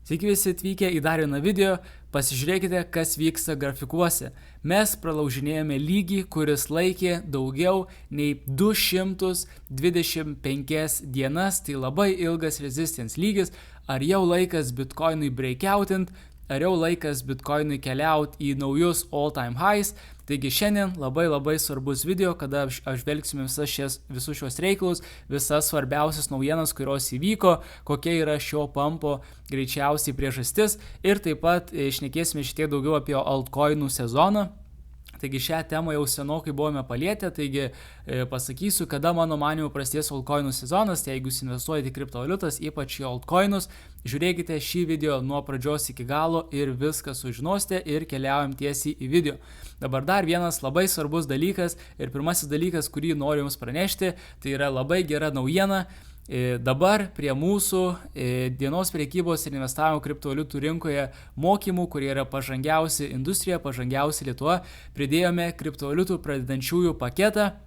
Sveiki visi atvykę į dar vieną video, pasižiūrėkite, kas vyksta grafikuose. Mes pralaužinėjome lygį, kuris laikė daugiau nei 225 dienas, tai labai ilgas resistance lygis. Ar jau laikas Bitcoinui breakoutint, ar jau laikas Bitcoinui keliauti į naujus all-time highs. Taigi šiandien labai svarbus video, kada apžvelgsime visus šios reikalus, visas svarbiausias naujienas, kurios įvyko, kokia yra šio pampo greičiausiai priežastis ir taip pat šnekėsime šiek tiek daugiau apie altcoinų sezoną. Taigi šią temą jau senokai buvome palietę, taigi pasakysiu, kada mano manymu prasidės altcoinų sezonas, tai jeigu jūs investuojate į kriptovaliutas, ypač į altcoinus, žiūrėkite šį video nuo pradžios iki galo ir viską sužinosite ir keliaujam tiesiai į video. Dabar dar vienas labai svarbus dalykas ir pirmasis dalykas, kurį noriu jums pranešti, tai yra labai gera naujiena. Dabar prie mūsų dienos prekybos ir investavimo kriptovaliutų rinkoje mokymų, kurie yra pažangiausi industrija, pažangiausi Lietuva, pridėjome kriptovaliutų pradedančiųjų paketą.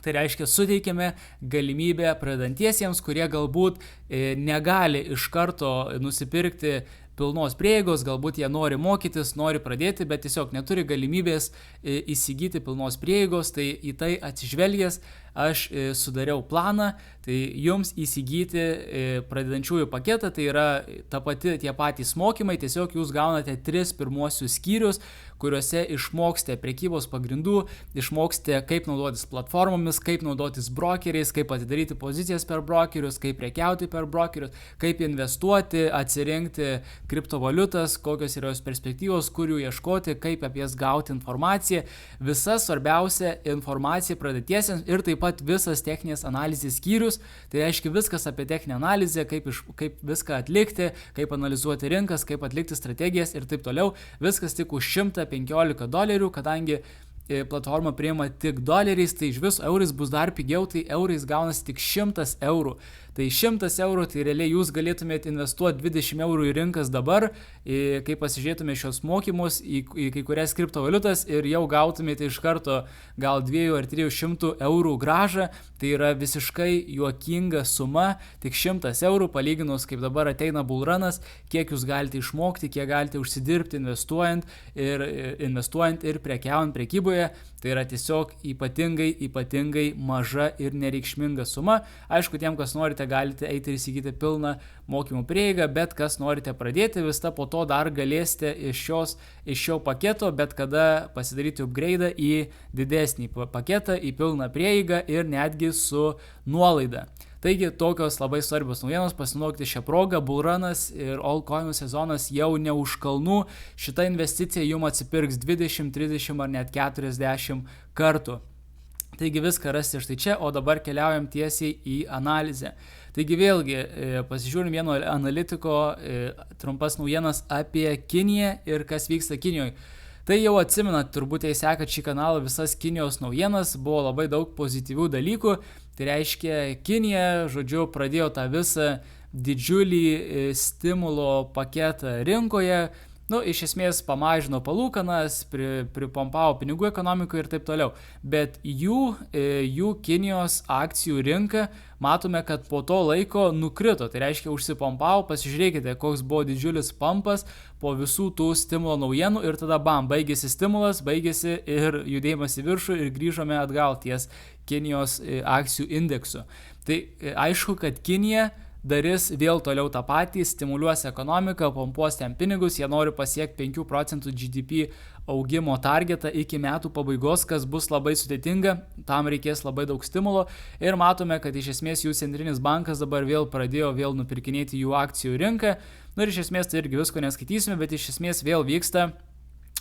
Tai reiškia, suteikėme galimybę pradedantiesiems, kurie galbūt negali iš karto nusipirkti pilnos prieigos, galbūt jie nori mokytis, nori pradėti, bet tiesiog neturi galimybės įsigyti pilnos prieigos, tai į tai atsižvelgęs aš sudariau planą, tai jums įsigyti pradedančiųjų paketą, tai yra tie patys mokymai, tiesiog jūs gaunate 3 pirmuosius skyrius, kuriuose išmoksite prekybos pagrindų, išmoksite kaip naudotis platformomis, kaip naudotis brokeriais, kaip atidaryti pozicijas per brokerius, kaip prekiauti per brokerius, kaip investuoti, atsirinkti kriptovaliutas, kokios yra jos perspektyvos, kur jų ieškoti, kaip apie jas gauti informaciją, visa svarbiausia informacija pradedantiesiems ir taip pat visas techninės analizės skyrius, tai reiškia viskas apie techninę analizę, kaip viską atlikti, kaip analizuoti rinkas, kaip atlikti strategijas ir taip toliau, viskas tik už $115, kadangi platforma priima tik doleriais, tai iš viso eurais bus dar pigiau, tai eurais gaunasi tik 100 eurų. Tai 100 eurų, tai realiai jūs galėtumėte investuoti 20 eurų į rinkas dabar, kai pasižiūrėtume šios mokymus į kai kurias kriptovaliutas ir jau gautumėte iš karto gal 200 ar 300 eurų grąžą, tai yra visiškai juokinga suma, tik 100 eurų palyginus, kaip dabar ateina bullrunas, kiek jūs galite išmokti, kiek galite užsidirbti investuojant ir prekiaujant prekyboje, tai yra tiesiog ypatingai maža ir nereikšminga suma. Aišku, tiem, kas norite, galite eiti ir įsigyti pilną mokymų prieigą, bet kas norite pradėti, visą po to dar galėsite iš šio paketo, bet kada pasidaryti upgrade'ą į didesnį paketą, į pilną prieigą ir netgi su nuolaida. Taigi, tokios labai svarbios naujienos, pasinaudokite šią progą, bullrunas ir altcoinų sezonas jau ne už kalnų, šita investicija jums atsipirks 20, 30 ar net 40 kartų. Taigi viską rasite štai čia, o dabar keliaujam tiesiai į analizę. Taigi vėlgi, pasižiūrim vieno analitiko trumpas naujienas apie Kiniją ir kas vyksta Kinijoje. Tai jau atsimenat, turbūt jei sekat šį kanalą visas Kinijos naujienas, buvo labai daug pozityvių dalykų. Tai reiškia, Kinija, žodžiu, pradėjo tą visą didžiulį stimulo paketą rinkoje, iš esmės pamažino palūkanas, pripompavo pinigų ekonomikoje ir taip toliau. Bet jų Kinijos akcijų rinka, matome, kad po to laiko nukrito. Tai reiškia, užsipompavo, pasižiūrėkite, koks buvo didžiulis pampas po visų tų stimulo naujienų ir tada baigėsi stimulas, baigėsi ir judėjimas į viršų ir grįžome atgal ties Kinijos akcijų indeksu. Tai aišku, kad Kinija darys vėl toliau tą patį, stimuliuos ekonomiką, pompuos ten pinigus, jie nori pasiekti 5% GDP augimo targetą iki metų pabaigos, kas bus labai sudėtinga, tam reikės labai daug stimulo ir matome, kad iš esmės jų centrinis bankas dabar pradėjo nupirkinėti jų akcijų rinką, ir iš esmės tai irgi visko neskaitysime, bet iš esmės vėl vyksta.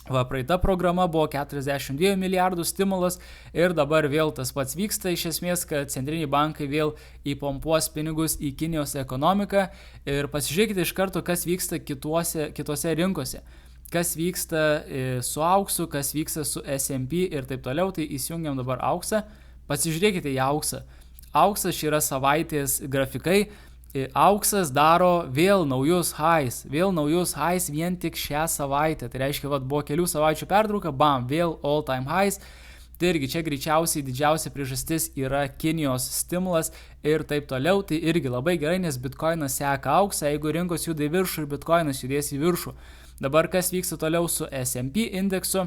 Praeita programa buvo 42 milijardų stimulas ir dabar vėl tas pats vyksta iš esmės, kad centriniai bankai vėl įpompuos pinigus į Kinijos ekonomiką ir pasižiūrėkite iš karto, kas vyksta kitose rinkose. Kas vyksta su auksu, kas vyksta su S&P ir taip toliau, tai įsijungiam dabar auksą. Pasižiūrėkite į auksą. Auksas čia yra savaitės grafikai. Auksas daro vėl naujus highs vien tik šią savaitę. Tai reiškia, buvo kelių savaičių pertrauka, vėl all time highs. Tai irgi čia greičiausiai didžiausia priežastis yra Kinijos stimulas ir taip toliau. Tai irgi labai gerai, nes bitkoinas seka auksą, jeigu rinkos juda į viršų ir bitkoinas judės į viršų. Dabar kas vyksta toliau su S&P indeksu?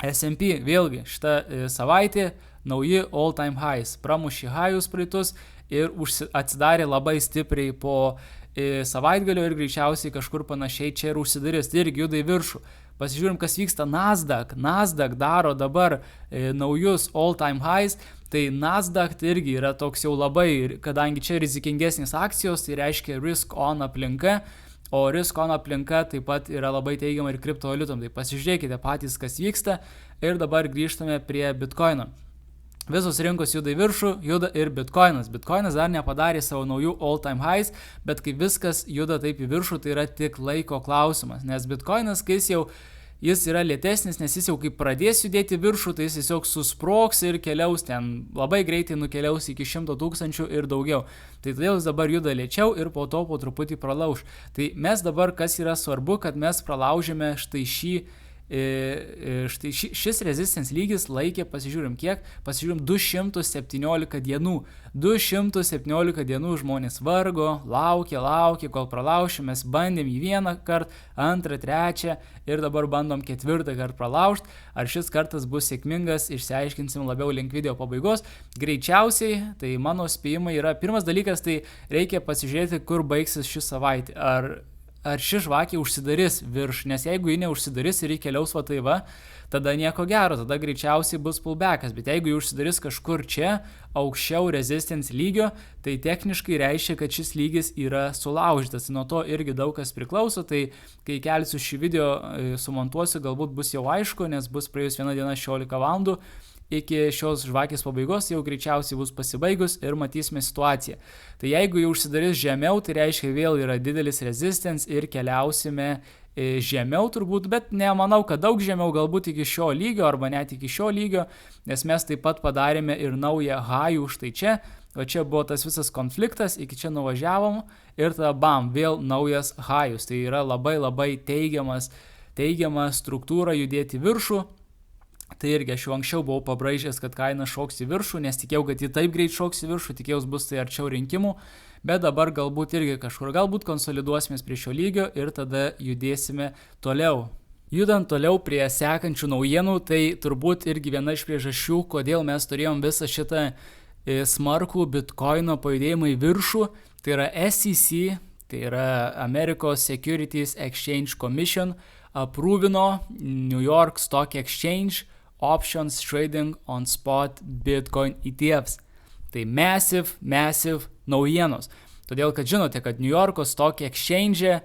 S&P vėlgi šitą savaitę nauji all-time highs, pramušė highus praeitus ir atsidarė labai stipriai po savaitgalio ir greičiausiai kažkur panašiai čia ir užsidarys, tai irgi juda į viršų. Pasižiūrim, kas vyksta Nasdaq. Nasdaq daro dabar naujus all-time highs, tai Nasdaq tai irgi yra toks jau labai, kadangi čia rizikingesnės akcijos, tai reiškia risk on aplinka, o risk on aplinka taip pat yra labai teigiama ir kriptovaliutom. Tai pasižiūrėkite patys, kas vyksta ir dabar grįžtame prie bitkoino. Visos rinkos juda į viršų, juda ir bitkoinas. Bitkoinas dar nepadarė savo naujų all-time highs, bet kai viskas juda taip į viršų, tai yra tik laiko klausimas. Nes bitkoinas, kai jis yra lėtesnis, nes jis jau kai pradės judėti viršų, tai jis tiesiog susproks ir keliaus ten, labai greitai nukeliaus iki 100 000 ir daugiau. Tai todėl jis dabar juda lėčiau ir po to po truputį pralauž. Tai mes dabar, kas yra svarbu, kad mes pralaužėme šis resistance lygis laikė, pasižiūrim 217 dienų. 217 dienų žmonės vargo, laukė, kol pralaužė, mes bandėm jį vieną kartą, antrą, trečią ir dabar bandom ketvirtą kartą pralaužti. Ar šis kartas bus sėkmingas, išsiaiškinsim labiau link video pabaigos. Greičiausiai, tai mano spėjimai yra, pirmas dalykas, tai reikia pasižiūrėti, kur baigsis ši savaitė. Ar ši žvakė užsidarys virš, nes jeigu ji neužsidarys ir ji keliaus va tai va, tada nieko gero, tada greičiausiai bus pullbackas, bet jeigu ji užsidarys kažkur čia, aukščiau resistance lygio, tai techniškai reiškia, kad šis lygis yra sulaužytas, nuo to irgi daug kas priklauso, tai kai kelsiu šį video sumontuosiu, galbūt bus jau aišku, nes bus praėjus 1 diena 16 valandų, iki šios žvakės pabaigos jau greičiausiai bus pasibaigus ir matysime situaciją. Tai jeigu jau užsidarys žemiau, tai reiškia vėl yra didelis resistance ir keliausime žemiau turbūt, bet nemanau, kad daug žemiau, galbūt iki šio lygio arba net iki šio lygio, nes mes taip pat padarėme ir naują highų štai čia, o čia buvo tas visas konfliktas, iki čia nuvažiavom ir tada bam, vėl naujas highus. Tai yra labai teigiama struktūra judėti viršų. Tai irgi aš jau anksčiau buvau pabraižęs, kad kaina šoks į viršų, nes tikėjau, kad ji taip greit šoks į viršų, tikėjau bus tai arčiau rinkimų, bet dabar galbūt irgi kažkur, galbūt konsoliduosimės prie šio lygio ir tada judėsime toliau. Judant toliau prie sekančių naujienų, tai turbūt irgi viena iš priežasčių, kodėl mes turėjom visą šitą smarkų bitkoino pajudėjimą į viršų, tai yra SEC, tai yra Amerikos Securities Exchange Commission, aprūvino New York Stock Exchange options trading on spot Bitcoin ETFs. Tai massive naujienos. Todėl, kad žinote, kad New Yorko Stock Exchange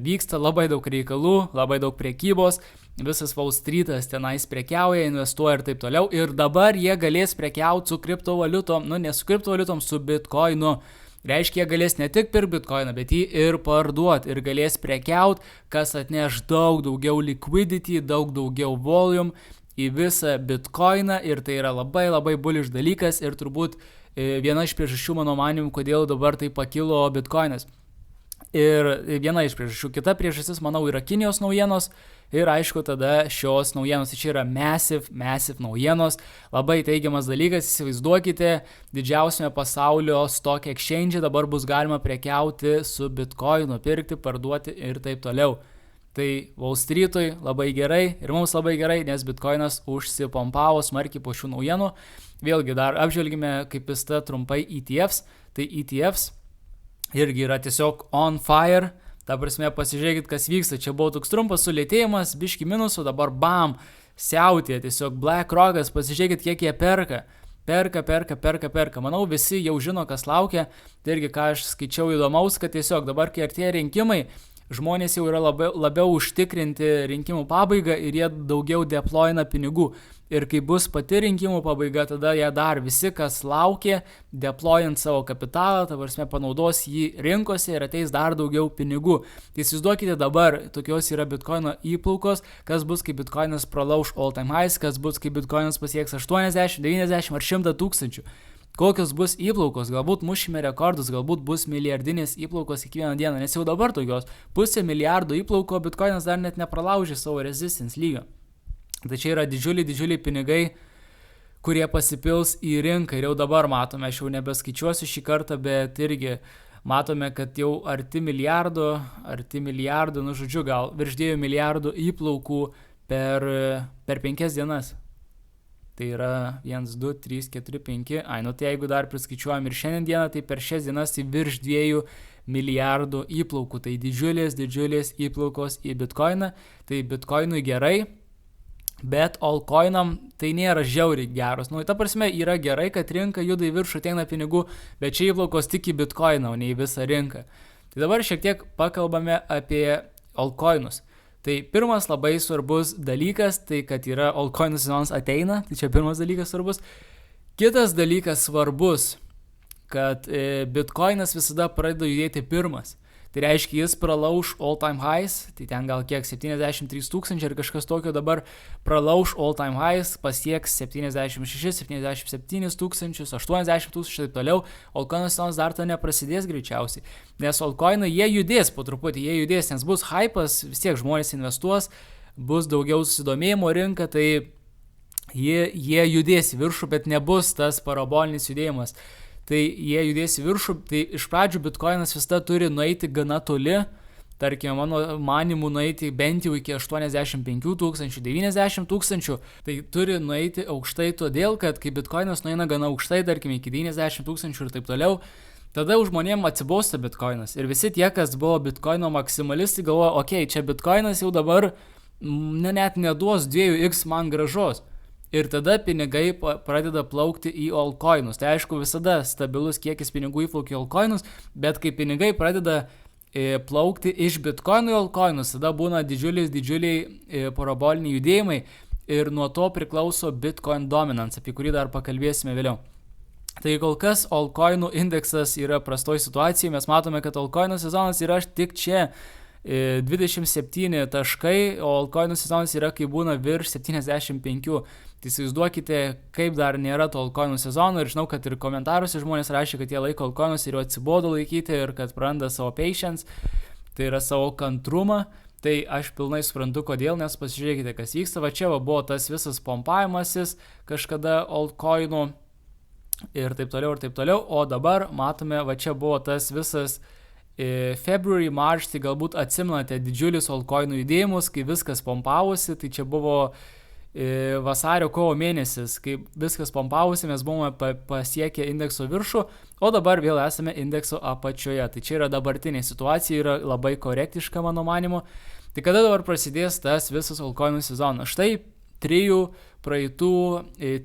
vyksta labai daug reikalų, labai daug prekybos, visas Wall Streetas tenais prekiauja, investuoja ir taip toliau. Ir dabar jie galės prekiauti su kriptovaliutom, ne su kriptovaliutom, su Bitcoinu. Reiškia, jie galės ne tik pirkti bitkoiną, bet jį ir parduoti ir galės prekiauti, kas atneš daug daugiau liquidity, daug daugiau volume į visą bitkoiną ir tai yra labai bullish dalykas ir turbūt viena iš priežasčių mano manimu, kodėl dabar tai pakilo bitkoinas. Ir viena iš priežasčių, kita priežastis, manau, yra Kinijos naujienos ir aišku tada šios naujienos, tai čia yra massive naujienos, labai teigiamas dalykas, įsivaizduokite, didžiausiame pasaulio stock exchange dabar bus galima prekiauti su bitkoinu, pirkti, parduoti ir taip toliau. Tai Wall Street'ui labai gerai ir mums labai gerai, nes bitkoinas užsipompavo smarkiai po šių naujienų. Vėlgi dar apžvelgime kaip įsta trumpai ETFs, tai ETFs irgi yra tiesiog on fire, ta prasme pasižiūrėkit, kas vyksta, čia buvo toks trumpas sulėtėjimas, biški minusų, dabar bam, siautė, tiesiog BlackRockas, pasižiūrėkit, kiek jie perka, manau visi jau žino, kas laukia, tai irgi ką aš skaičiau įdomaus, kad tiesiog dabar, kai artėja rinkimai, žmonės jau yra labiau užtikrinti rinkimų pabaigą ir jie daugiau deployina pinigų. Ir kai bus pati rinkimų pabaiga, tada jie dar visi, kas laukia, deployint savo kapitalą, ta prasme panaudos jį rinkose ir ateis dar daugiau pinigų. Tai įsivaizduokite dabar, tokios yra bitkoino įplaukos, kas bus, kai bitkoinas pralauš all time highs, kas bus, kai bitkoinas pasieks 80, 90 ar 100 tūkstančių. Kokios bus įplaukos, galbūt mušime rekordus, galbūt bus milijardinės įplaukos kiekvieną dieną, nes jau dabar tokios 500 milijardo įplauko, bitkoinas dar net nepralaužė savo resistance lygio. Tai čia yra didžiuliai pinigai kurie pasipils į rinką. Ir jau dabar matome, aš jau nebeskaičiuosiu šį kartą, bet irgi matome, kad jau arti milijardo, nu žodžiu, gal virš 2 milijardų įplaukų per 5 dienas. Tai yra 1, 2, 3, 4, 5. Tai jeigu dar priskaičiuojam ir šiandien dieną, tai per šias dienas tai virš 2 milijardų įplaukų. Tai didžiulės įplaukos į Bitcoiną. Tai Bitcoinui gerai, bet altcoinam tai nėra žiauriai geros. Ta prasme yra gerai, kad rinka juda į viršų, ateina pinigų, bet čia įplaukos tik į Bitcoiną, o ne į visą rinką. Tai dabar šiek tiek pakalbame apie altcoinus. Tai pirmas labai svarbus dalykas, tai kad yra altcoinų sezonas ateina, tai čia pirmas dalykas svarbus. Kitas dalykas svarbus, kad Bitcoinas visada pradeda judėti pirmas. Tai reiškia, jis pralauš all-time highs, tai ten gal kiek 73 tūkstančiai ir kažkas tokio dabar pralauš all-time highs, pasieks 76, 77 tūkstančius, 80 tūkstančių ir taip toliau. Altcoinų sezonas dar to neprasidės greičiausiai, nes altcoinai jie judės po truputį, nes bus hypas, vis tiek žmonės investuos, bus daugiau susidomėjimo rinka, tai jie judės į viršų, bet nebus tas parabolinis judėjimas. Tai jie judės į viršų, tai iš pradžių Bitcoinas visada turi nueiti gana toli, tarkime, mano manimų nueiti bent jau iki 85 tūkstančių, 90 tūkstančių, tai turi nueiti aukštai todėl, kad kai Bitcoinas nueina gana aukštai, tarkime, iki 90 tūkstančių ir taip toliau, tada žmonėm atsibosta Bitcoinas. Ir visi tie, kas buvo Bitcoino maksimalistai, galvoja, čia Bitcoinas jau dabar net neduos 2x man grąžos. Ir tada pinigai pradeda plaukti į altcoinus. Tai aišku, visada stabilus kiekis pinigų įplaukia į altcoinus, bet kai pinigai pradeda plaukti iš Bitcoinų į altcoinus, tada būna didžiuliai paraboliniai judėjimai ir nuo to priklauso Bitcoin dominance, apie kurį dar pakalbėsime vėliau. Tai kol kas altcoinų indeksas yra prastoj situacijai, mes matome, kad altcoinų sezonas yra tik čia 27 taškai, o altcoinų sezonas yra, kai būna virš 75. Tai įsivaizduokite, kaip dar nėra to altcoinų sezono, ir žinau, kad ir komentaruose žmonės rašė, kad jie laiko altcoinus ir jau atsibodo laikyti ir kad praranda savo patience, tai yra savo kantrumą. Tai aš pilnai suprantu, kodėl, nes pasižiūrėkite, kas vyksta. Va čia buvo tas visas pompavimasis kažkada altcoinų ir taip toliau, o dabar matome, va čia buvo tas visas February, March, tai galbūt atsimenate didžiulius altcoinų judėjimus, kai viskas pompavosi, tai čia buvo vasario kovo mėnesis, kai viskas pompavosi, mes buvome pasiekę indekso viršų, o dabar vėl esame indekso apačioje. Tai čia yra dabartinė situacija, yra labai korektiška mano manimu. Tai kada dabar prasidės tas visas altcoinų sezonas? Štai 3 praeitų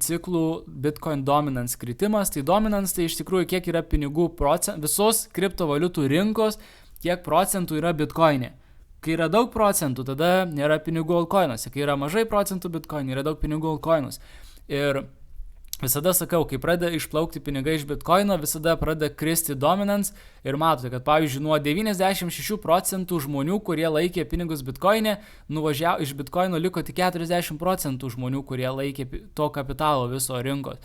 ciklų Bitcoin dominance kritimas. Tai dominance tai iš tikrųjų kiek yra pinigų visos kriptovaliutų rinkos, kiek procentų yra Bitcoinė. Kai yra daug procentų, tada nėra pinigų altcoinuose. Kai yra mažai procentų Bitcoin, yra daug pinigų altcoinus. Ir visada sakau, kai pradeda išplaukti pinigai iš Bitcoino, visada pradeda kristi dominance. Ir matote, kad pavyzdžiui nuo 96 procentų žmonių, kurie laikė pinigus Bitcoine, iš Bitcoino liko tik 40 procentų žmonių, kurie laikė to kapitalo viso rinkos.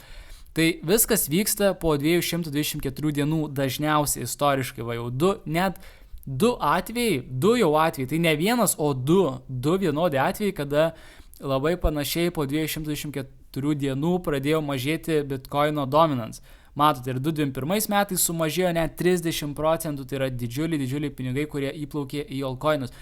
Tai viskas vyksta po 224 dienų dažniausiai istoriškai, va jau 2 atvejai, tai ne vienas, o 2 vienodi atvejai, kada labai panašiai po 224 dienų pradėjo mažėti Bitcoino dominance. Matote, ir 2021 metais sumažėjo net 30 procentų, tai yra didžiuliai pinigai, kurie įplaukė į altcoinus.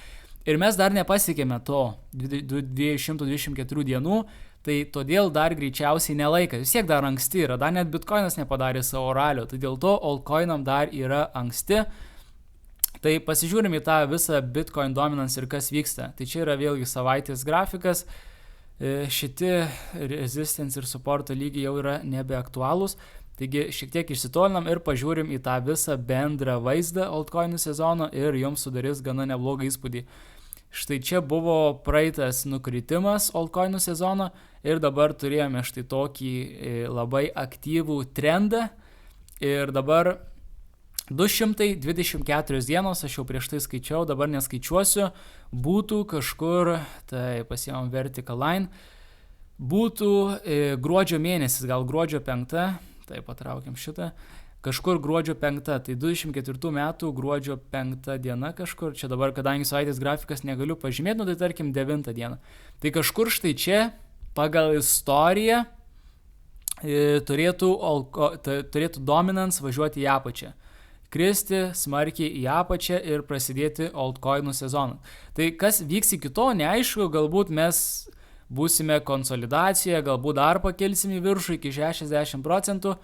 Ir mes dar nepasiekėme to 224 dienų, tai todėl dar greičiausiai nelaikas. Vis tiek dar anksti yra, dar net Bitcoinas nepadarė savo ralio, tai dėl to altcoinam dar yra anksti. Tai pasižiūrim į tą visą Bitcoin dominance ir kas vyksta. Tai čia yra vėlgi savaitės grafikas. Šiti resistance ir supporto lygiai jau yra nebeaktualūs. Taigi šiek tiek išsitolinam ir pažiūrim į tą visą bendrą vaizdą altcoinų sezono ir jums sudarys gana neblogą įspūdį. Štai čia buvo praeitas nukritimas altcoinų sezono ir dabar turėjome štai tokį labai aktyvų trendą ir dabar 224 dienos, aš jau prieš tai skaičiau, dabar neskaičiuosiu, būtų kažkur, tai pasiėmam vertical line, būtų gruodžio mėnesis, gal gruodžio 5, tai patraukiam šitą, kažkur gruodžio 5, tai 24 metų gruodžio 5 diena kažkur, čia dabar, kadangi savaitės grafikas negaliu pažymėti, tai tarkim 9 diena. Tai kažkur štai čia, pagal istoriją, turėtų dominance važiuoti į apačią. Kristi smarkiai į apačią ir prasidėti altcoinų sezoną. Tai kas vyks iki to, neaišku, galbūt mes būsime konsolidacijoje, galbūt dar pakelsim į viršų iki 60%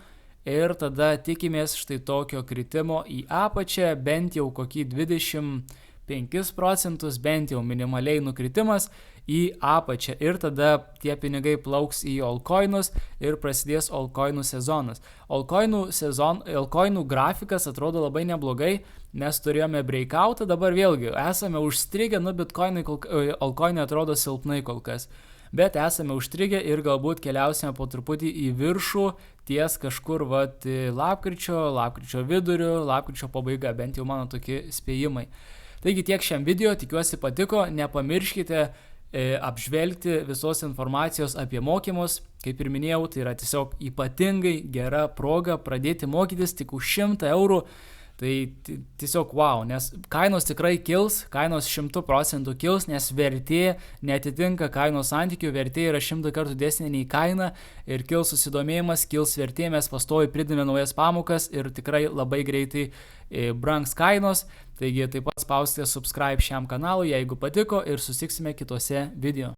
ir tada tikimės štai tokio kritimo į apačią, bent jau kokį 25%, bent jau minimaliai nukritimas į apačią ir tada tie pinigai plauks į altcoinus ir prasidės altcoinų sezonas. Altcoinų grafikas atrodo labai neblogai, nes turėjome breakoutą, dabar vėlgi esame užstrigę, altcoinai atrodo silpnai kol kas, bet esame užstrigę ir galbūt keliausime po truputį į viršų ties kažkur lapkričio viduriu, lapkričio pabaiga, bent jau mano tokie spėjimai. Taigi tiek šiam video, tikiuosi patiko, nepamirškite apžvelgti visos informacijos apie mokymus. Kaip ir minėjau, tai yra tiesiog ypatingai gera proga pradėti mokytis tik už 100 eurų. Tai tiesiog wow, nes kainos tikrai kils, kainos 100% kils, nes vertė neatitinka kainos santykių, vertė yra 100 kartų didesnė nei kaina ir kils susidomėjimas, kils vertė, mes pastoviai pridame naujas pamokas ir tikrai labai greitai brangs kainos. Taigi taip pat spauskite subscribe šiam kanalui, jeigu patiko ir susitiksime kitose video.